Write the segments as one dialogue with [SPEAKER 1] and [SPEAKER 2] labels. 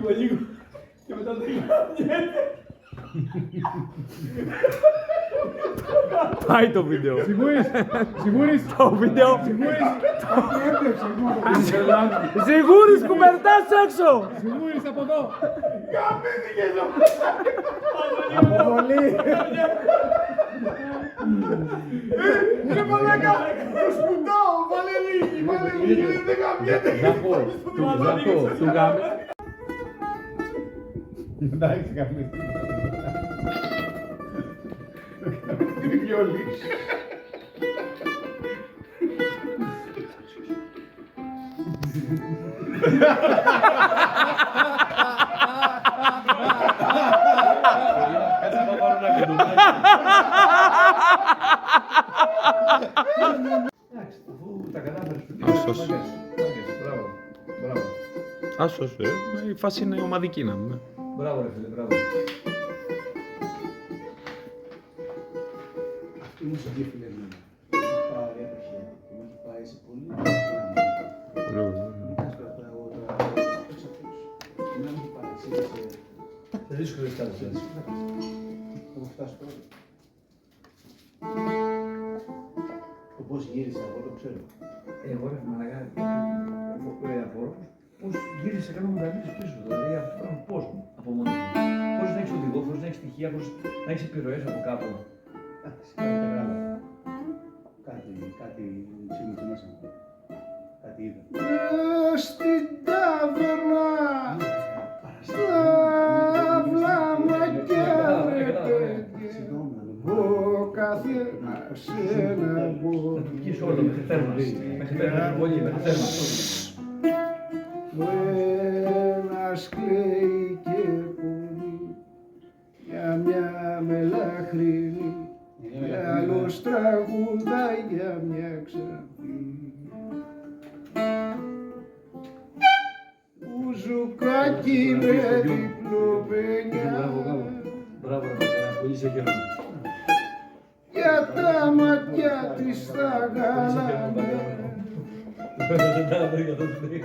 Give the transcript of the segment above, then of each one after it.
[SPEAKER 1] λίγο. Και μετά το
[SPEAKER 2] Πάει το βίντεο.
[SPEAKER 3] Σιγούρης.
[SPEAKER 2] Το βίντεο. Σιγούρης κουμπερτάς έξω.
[SPEAKER 3] Σιγούρης από εδώ.
[SPEAKER 1] Καμπήθηκες
[SPEAKER 3] Αποβολή.
[SPEAKER 1] Ρε μαλάκα, το σπουντάω, βάλε λίγη, δεν καμιέται.
[SPEAKER 2] Ζάκο, του γάμε.
[SPEAKER 3] Εντάξει, καμία.
[SPEAKER 1] Είναι βιολί.
[SPEAKER 2] Άσος. Άσος, η φάση είναι ομαδική να πούμε.
[SPEAKER 1] Μπράβο ρε φίλε, μπράβο.
[SPEAKER 4] Αυτή είναι ζωή φίλε μου. Έχει πάρει από χέρι και μου έχει πάει σε πολύ μεγάλη. Μην κάνεις τώρα εγώ τώρα. Πώς αυτούς. Να μην παρεξήγησε.
[SPEAKER 1] Σε δύσκολες καταστάσεις.
[SPEAKER 4] Θα μου φτάσει τώρα. Το πώς γύρισα, εγώ το ξέρω.
[SPEAKER 1] Εγώ ρε μαλάκα, απορώ πώς γύρισε 180 πίσω, δηλαδή αυτό το πράγμα πώς από μόνο του. Πώς να έχεις οδηγό, πώς να έχεις στοιχεία, πώς να έχεις επιρροές από κάπου.
[SPEAKER 4] Εντάξει, κάτι τα γράμματα. Κάτι ξύπνησε μέσα μου. Κάτι είδα. Στην ταβέρνα, στα βλάμα και ο καθένας ένα
[SPEAKER 1] Θα του βγεις όλο μέχρι θέρμας, μέχρι θέρμας, πολύ μέχρι θέρμας.
[SPEAKER 4] ο ένας κλαίει και πολύ για μια μελαχρινή κι άλλος τραγουδάει για μια ξανθή. Μπουζουκάκι με διπλό πενιά
[SPEAKER 1] Μπράβο, πολύ σε καιρό.
[SPEAKER 4] για τα ματιά της θα γαλάνε.
[SPEAKER 1] Δεν τα βρήκα τότε.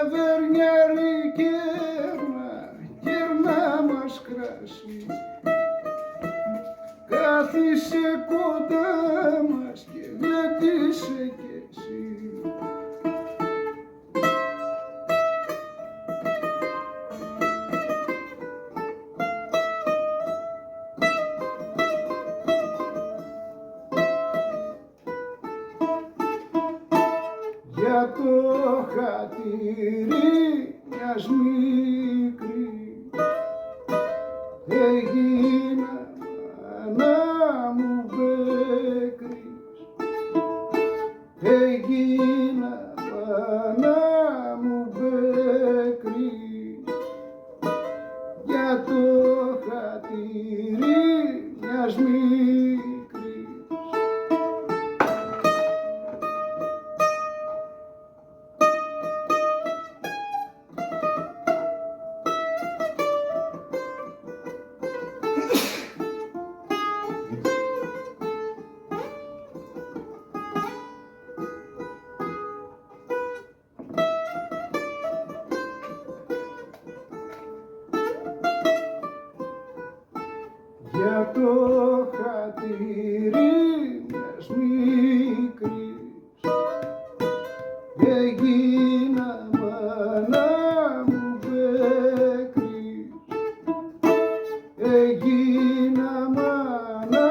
[SPEAKER 4] Ταβερνιάρη κέρνα μας κράσει, κάθισε κοντά μας και γλέντισε κι εσύ. Για το χατήρι μιας μικρής έγινα μάνα μου μπέκρης, έγινα μάνα μου μπέκρης για το χατήρι μιας μικρής. Για το χατήρι μιας μικρής έγινα μάνα μου μπέκρης, έγινα μάνα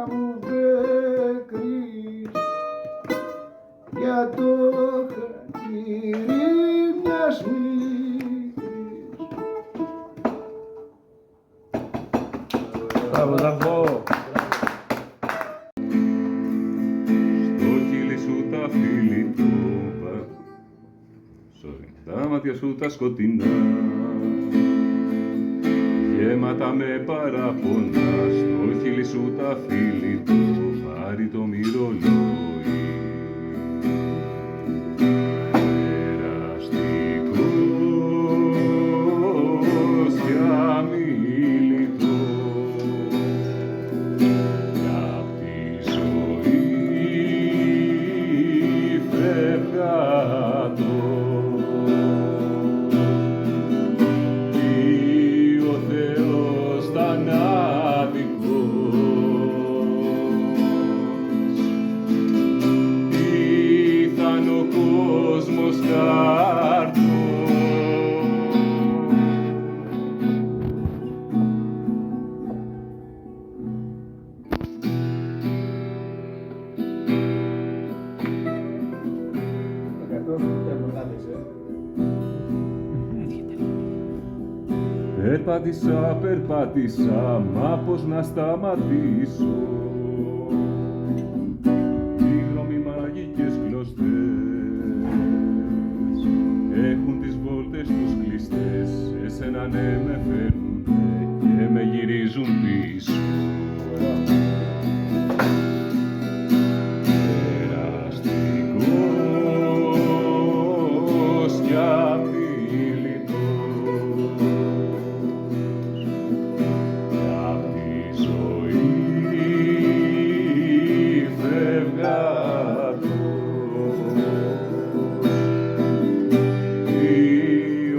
[SPEAKER 4] μου μπέκρης για το χατήρι μιας μικρής.
[SPEAKER 2] Μπράβο, Ζάκο.
[SPEAKER 5] Στο χείλη σου τα φιλιτρόπα, τα μάτια σου τα σκοτεινά, γεμάτα ψέματα με παραπονά, στο χείλη σου τα φίλη του, πάρει το μυρολόι. Περαστικός και αμιλητός, απ' τη ζωή φευγάτος, ή ο Θεός θανάτικος, ήταν ο κόσμος κάρτος. Περπάτησα, περπάτησα, μα πώς να σταματήσω. Οι δρόμοι μαγικές κλωστές έχουν τις βόλτες τους κλειστές. Εσένα ναι με φέρνουνε και με γυρίζουν πίσω. Περαστικός κι αμιλητός, απ' τη ζωή φευγάτος, ή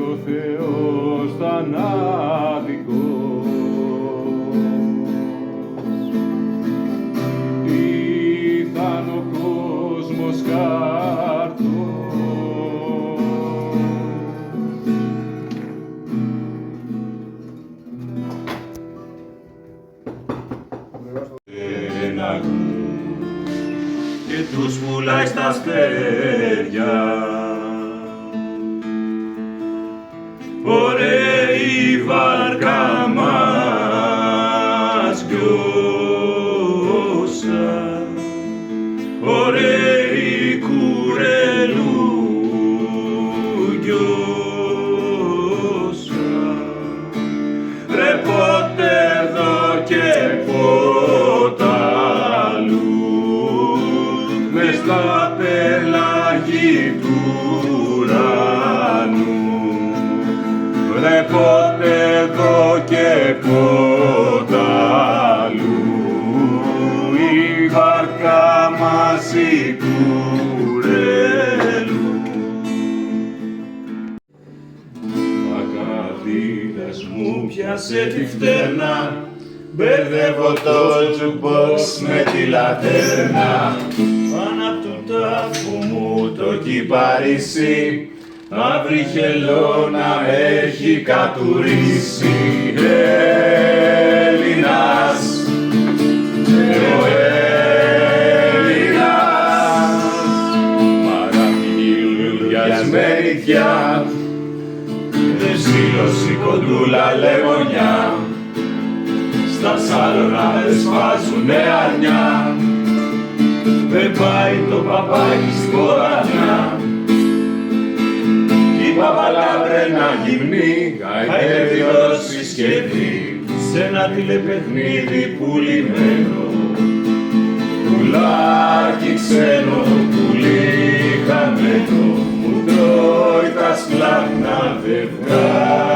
[SPEAKER 5] ο Θεός θανάτικος, ήταν ο κόσμος κάρτος. Ένα και τους πουλάει στα αστέρια. Ωραία η βάρκα μας γιώσα, ωραία η κουρελού γιώσα. Ρε πότε εδώ και πότε αλλού, μες στα πελάγη του ουρανού. Ρε πότε εδώ και πότε αλλού, η βάρκα μαζί κουρελού. Ακαδίδας μου πιάσε τη φτέρνα, μπερδεύω το jukebox με τη λατέρνα. Πάνω απ' του τάφου μου το κυπαρίσι, μαύρη χελώνα έχει κατουρίσει. Έλληνας και ο Έλληνας, παραμιλούν λουλουδιασμένη πια, δεν σύλλωση κοντούλα λεμονιά, στα σάλωνα δεν σφάζουνε αρνιά, δεν πάει το παπάκι στην ποδανιά. Η παπαλάβρενα γυμνή καηδεύει ως συσκευή σ' ένα τηλεπαιχνίδι πουλημένο. Πουλάκι ξένο, πουλί χαμένο, μου τρώει τα σπλάχνα, δεν βγάζει.